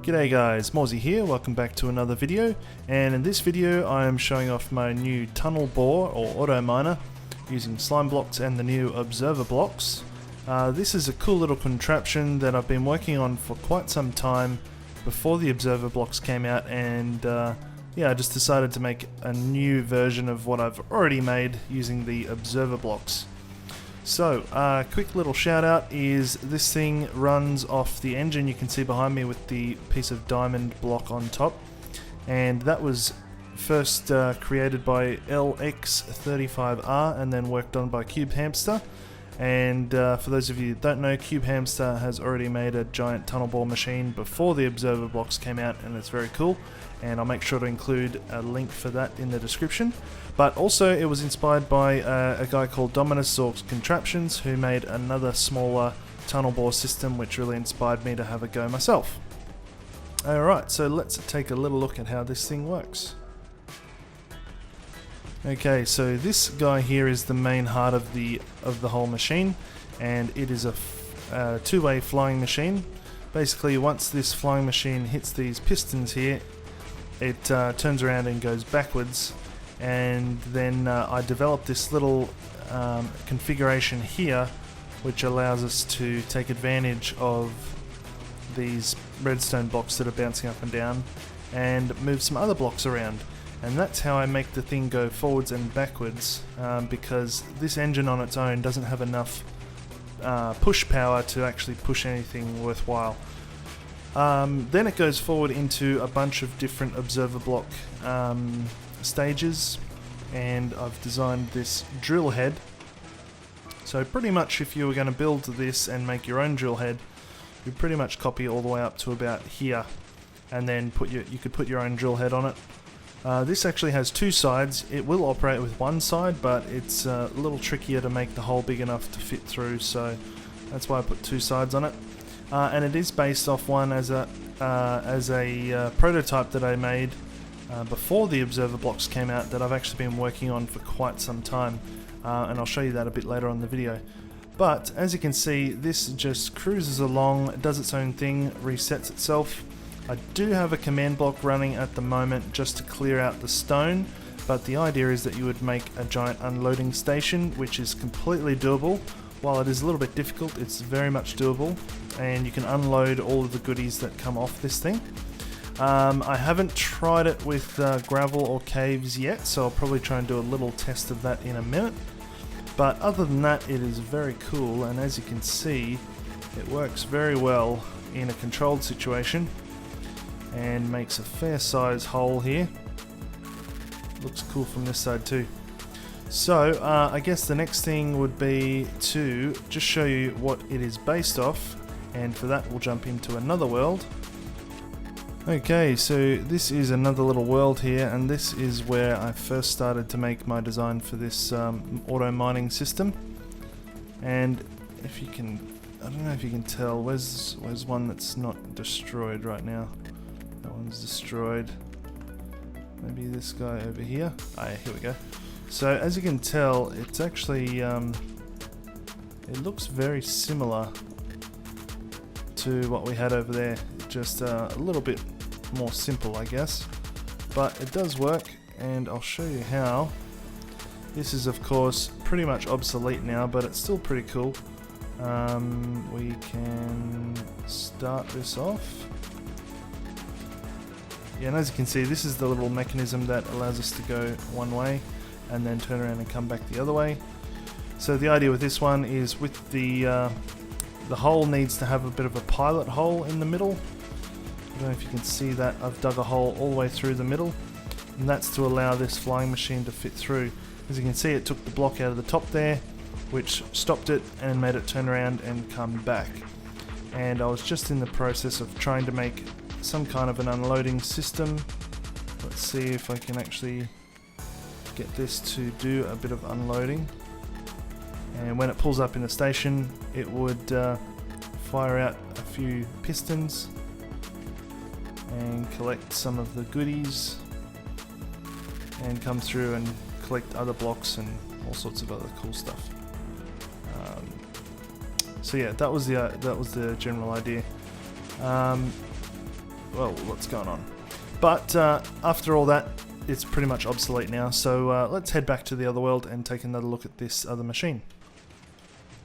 G'day guys, Morezy here, welcome back to another video, and in this video I am showing off my new tunnel bore or auto miner using slime blocks and the new observer blocks. This is a cool little contraption that I've been working on for quite some time before the observer blocks came out, and yeah, I just decided to make a new version of what I've already made using the observer blocks. So, quick little shout out is this thing runs off the engine you can see behind me with the piece of diamond block on top, and that was first created by LX35R and then worked on by Cubehamster. And for those of you that don't know, Cubehamster has already made a giant tunnel bore machine before the observer blocks came out, and it's very cool, and I'll make sure to include a link for that in the description. But also it was inspired by a guy called Dominus Zork contraptions who made another smaller tunnel bore system, which really inspired me to have a go myself. Alright, so let's take a little look at how this thing works. Okay, so this guy here is the main heart of the whole machine, and it is a two-way flying machine. Basically, once this flying machine hits these pistons here, it turns around and goes backwards, and then I developed this little configuration here which allows us to take advantage of these redstone blocks that are bouncing up and down and move some other blocks around. And that's how I make the thing go forwards and backwards, because this engine on its own doesn't have enough push power to actually push anything worthwhile. Then it goes forward into a bunch of different observer block stages, and I've designed this drill head. So pretty much if you were going to build this and make your own drill head, you pretty much copy all the way up to about here, and then you could put your own drill head on it. This actually has two sides. It will operate with one side, but it's a little trickier to make the hole big enough to fit through, so that's why I put two sides on it. And it is based off one as a prototype that I made before the observer blocks came out, that I've actually been working on for quite some time, and I'll show you that a bit later on in the video. But as you can see, this just cruises along, it does its own thing, resets itself. I do have a command block running at the moment just to clear out the stone, but the idea is that you would make a giant unloading station, which is completely doable. While it is a little bit difficult, it's very much doable, and you can unload all of the goodies that come off this thing. I haven't tried it with gravel or caves yet, so I'll probably try and do a little test of that in a minute. But other than that, it is very cool, and as you can see, it works very well in a controlled situation and makes a fair size hole here. Looks cool from this side too. So I guess the next thing would be to just show you what it is based off, and for that we'll jump into another world. Okay, so this is another little world here, and this is where I first started to make my design for this auto mining system. And if you can, I don't know if you can tell, where's one that's not destroyed right now? That one's destroyed. Maybe this guy over here. Ah, here we go. So as you can tell, it's actually it looks very similar to what we had over there, just a little bit more simple, I guess, but it does work, and I'll show you how. This is of course pretty much obsolete now, but it's still pretty cool. We can start this off. Yeah, and as you can see, this is the little mechanism that allows us to go one way and then turn around and come back the other way. So the idea with this one is, with the hole needs to have a bit of a pilot hole in the middle. I don't know if you can see that. I've dug a hole all the way through the middle, and that's to allow this flying machine to fit through. As you can see, it took the block out of the top there, which stopped it and made it turn around and come back. And I was just in the process of trying to make some kind of an unloading system. Let's see if I can actually get this to do a bit of unloading. And when it pulls up in the station, it would fire out a few pistons and collect some of the goodies, and come through and collect other blocks and all sorts of other cool stuff. So yeah, that was the general idea. well, what's going on? But after all that, it's pretty much obsolete now, so let's head back to the other world and take another look at this other machine.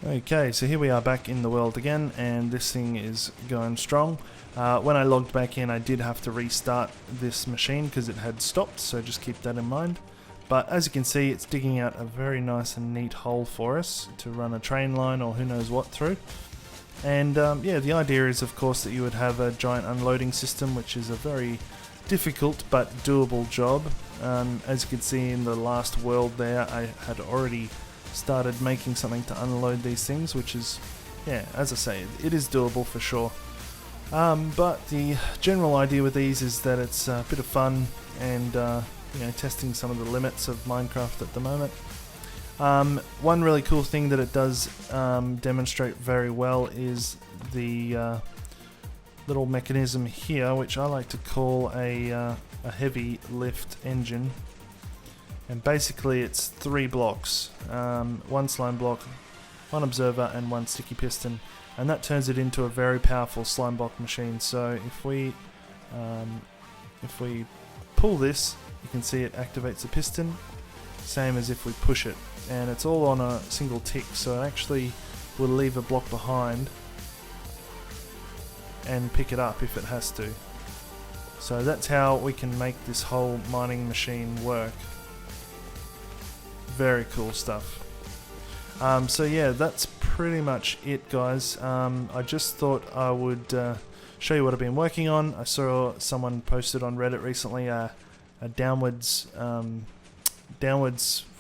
Okay, so here we are back in the world again, and this thing is going strong. When I logged back in, I did have to restart this machine because it had stopped, so just keep that in mind. But as you can see, it's digging out a very nice and neat hole for us to run a train line or who knows what through. And yeah, the idea is of course that you would have a giant unloading system, which is a very difficult but doable job. As you can see in the last world there, I had already started making something to unload these things, which is, yeah, as I say, it is doable for sure. But the general idea with these is that it's a bit of fun and you know, testing some of the limits of Minecraft at the moment. One really cool thing that it does demonstrate very well is the little mechanism here, which I like to call a heavy lift engine. And basically it's 3 blocks, one slime block, one observer and one sticky piston, and that turns it into a very powerful slime block machine. So if we pull this, you can see it activates the piston, same as if we push it, and it's all on a single tick, so it actually will leave a block behind and pick it up if it has to. So that's how we can make this whole mining machine work. Very cool stuff. So yeah, that's pretty much it, guys. I just thought I would show you what I've been working on. I saw someone posted on Reddit recently a downwards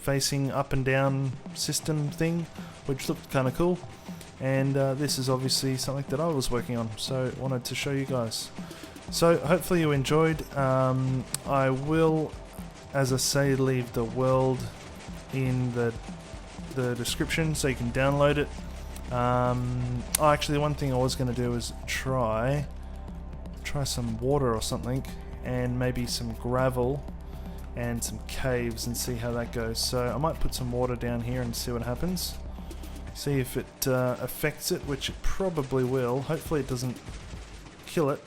facing up and down system thing, which looked kind of cool. And this is obviously something that I was working on, so wanted to show you guys. So hopefully you enjoyed. I will, as I say, leave the world in the description so you can download it. Oh, actually, one thing I was going to do is try some water or something, and maybe some gravel and some caves, and see how that goes. So I might put some water down here and see what happens. See if it affects it, which it probably will. Hopefully it doesn't kill it.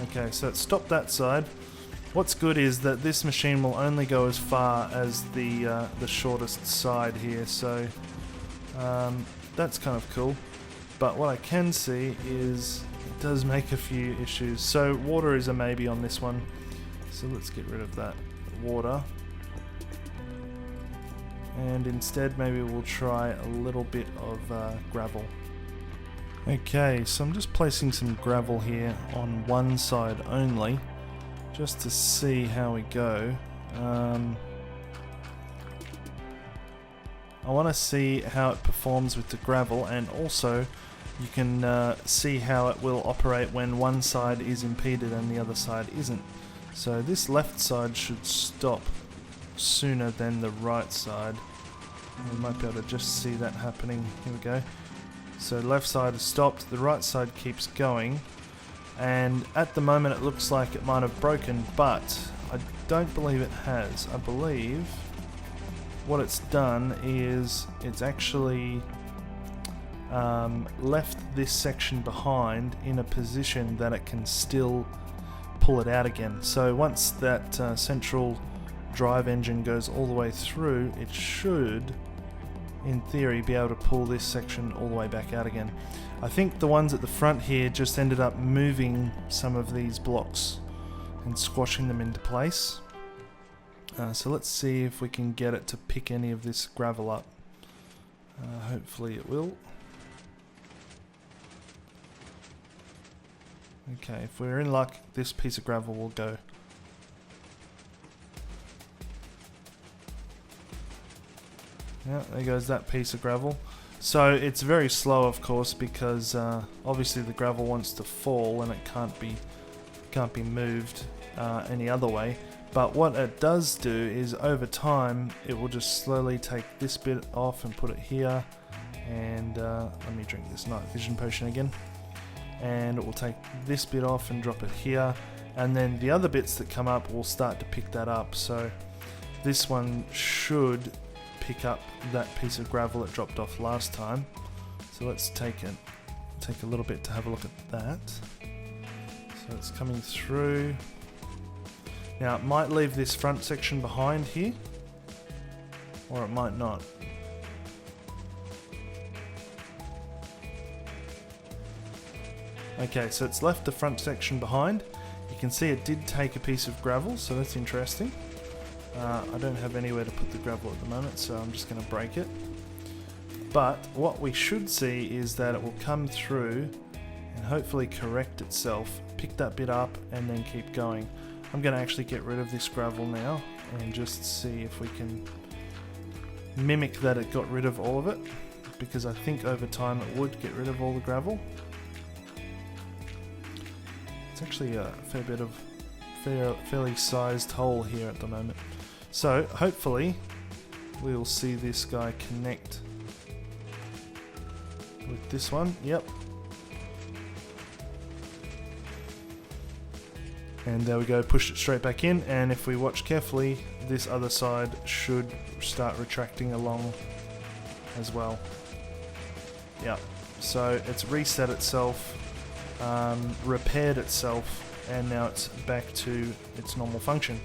Okay, so it stopped that side. What's good is that this machine will only go as far as the shortest side here, so that's kind of cool. But what I can see is it does make a few issues. So water is a maybe on this one, so let's get rid of that water. And instead maybe we'll try a little bit of gravel. Okay, so I'm just placing some gravel here on one side only, just to see how we go. I want to see how it performs with the gravel, and also you can see how it will operate when one side is impeded and the other side isn't. So this left side should stop sooner than the right side. We might be able to just see that happening. Here we go. So left side has stopped, the right side keeps going, and at the moment it looks like it might have broken, but I don't believe it has. I believe what it's done is it's actually left this section behind in a position that it can still pull it out again. So once that central drive engine goes all the way through, it should, in theory, be able to pull this section all the way back out again. I think the ones at the front here just ended up moving some of these blocks and squashing them into place. So let's see if we can get it to pick any of this gravel up. Hopefully it will. Okay, if we're in luck, this piece of gravel will go. Yeah, there goes that piece of gravel. So it's very slow, of course, because obviously the gravel wants to fall and it can't be moved any other way. But what it does do is over time it will just slowly take this bit off and put it here. And let me drink this night vision potion again. And it will take this bit off and drop it here. And then the other bits that come up will start to pick that up. So this one should pick up that piece of gravel it dropped off last time. So let's take a little bit to have a look at that. So it's coming through. Now it might leave this front section behind here, or it might not. Okay, so it's left the front section behind. You can see it did take a piece of gravel, so that's interesting. I don't have anywhere to put the gravel at the moment, so I'm just going to break it. But what we should see is that it will come through and hopefully correct itself, pick that bit up and then keep going. I'm going to actually get rid of this gravel now and just see if we can mimic that it got rid of all of it, because I think over time it would get rid of all the gravel. It's actually a fair bit of fairly sized hole here at the moment. So hopefully we'll see this guy connect with this one. Yep. And there we go, pushed it straight back in, and if we watch carefully, this other side should start retracting along as well. Yeah, so it's reset itself, repaired itself, and now it's back to its normal function.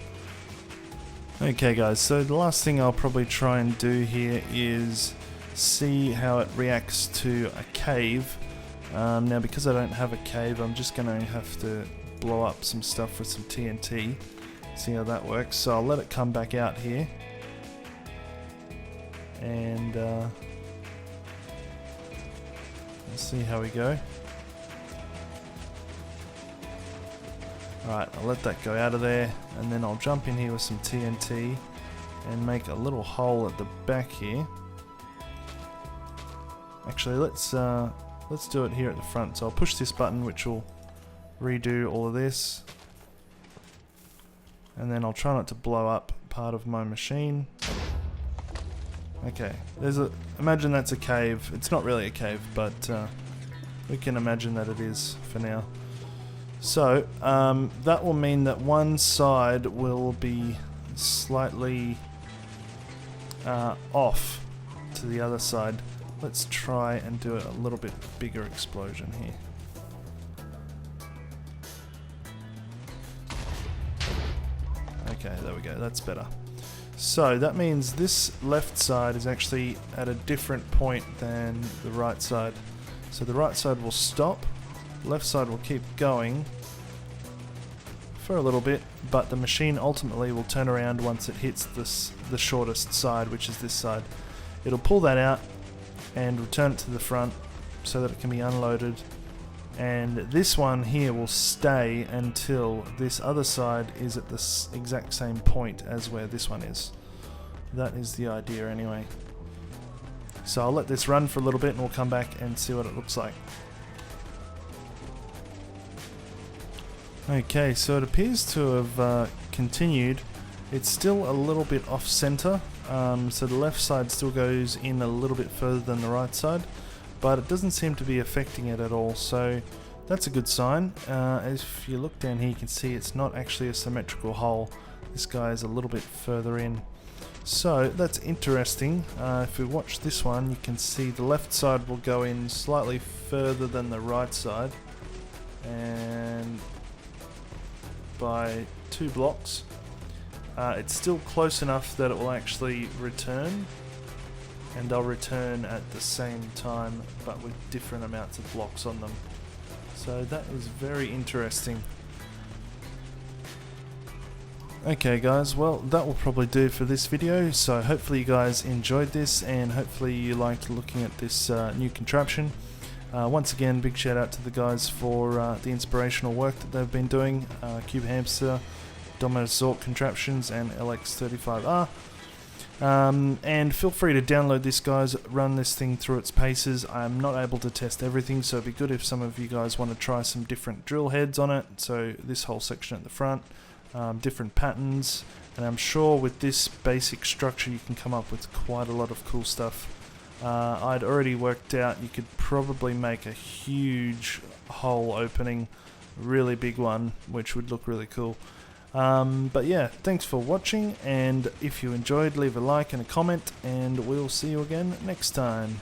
Okay guys, so the last thing I'll probably try and do here is see how it reacts to a cave. Now because I don't have a cave, I'm just going to have to blow up some stuff with some TNT, see how that works. So I'll let it come back out here, and let's see how we go. Alright, I'll let that go out of there, and then I'll jump in here with some TNT and make a little hole at the back here. Actually, let's do it here at the front. So I'll push this button, which will redo all of this, and then I'll try not to blow up part of my machine. Okay, imagine that's a cave. It's not really a cave, but we can imagine that it is for now. So that will mean that one side will be slightly off to the other side. Let's try and do a little bit bigger explosion here. Okay, there we go, that's better. So that means this left side is actually at a different point than the right side. So the right side will stop, left side will keep going for a little bit, but the machine ultimately will turn around once it hits the shortest side, which is this side. It'll pull that out and return it to the front so that it can be unloaded. And this one here will stay until this other side is at the exact same point as where this one is. That is the idea anyway. So I'll let this run for a little bit and we'll come back and see what it looks like. Okay, so it appears to have continued. It's still a little bit off center, so the left side still goes in a little bit further than the right side, but it doesn't seem to be affecting it at all, so that's a good sign. If you look down here, you can see it's not actually a symmetrical hole. This guy is a little bit further in. So that's interesting. If we watch this one, you can see the left side will go in slightly further than the right side, and by 2 blocks. It's still close enough that it will actually return, and they'll return at the same time but with different amounts of blocks on them. So that is very interesting. Okay guys, well that will probably do for this video, so hopefully you guys enjoyed this and hopefully you liked looking at this new contraption. Once again, big shout out to the guys for the inspirational work that they've been doing, Cubehamster, Dominus Zork contraptions and LX35R. And feel free to download this guys, run this thing through its paces. I'm not able to test everything, so it'd be good if some of you guys want to try some different drill heads on it. So this whole section at the front, different patterns, and I'm sure with this basic structure you can come up with quite a lot of cool stuff. I'd already worked out you could probably make a huge hole opening, really big one, which would look really cool. But yeah, thanks for watching, and if you enjoyed, leave a like and a comment, and we'll see you again next time.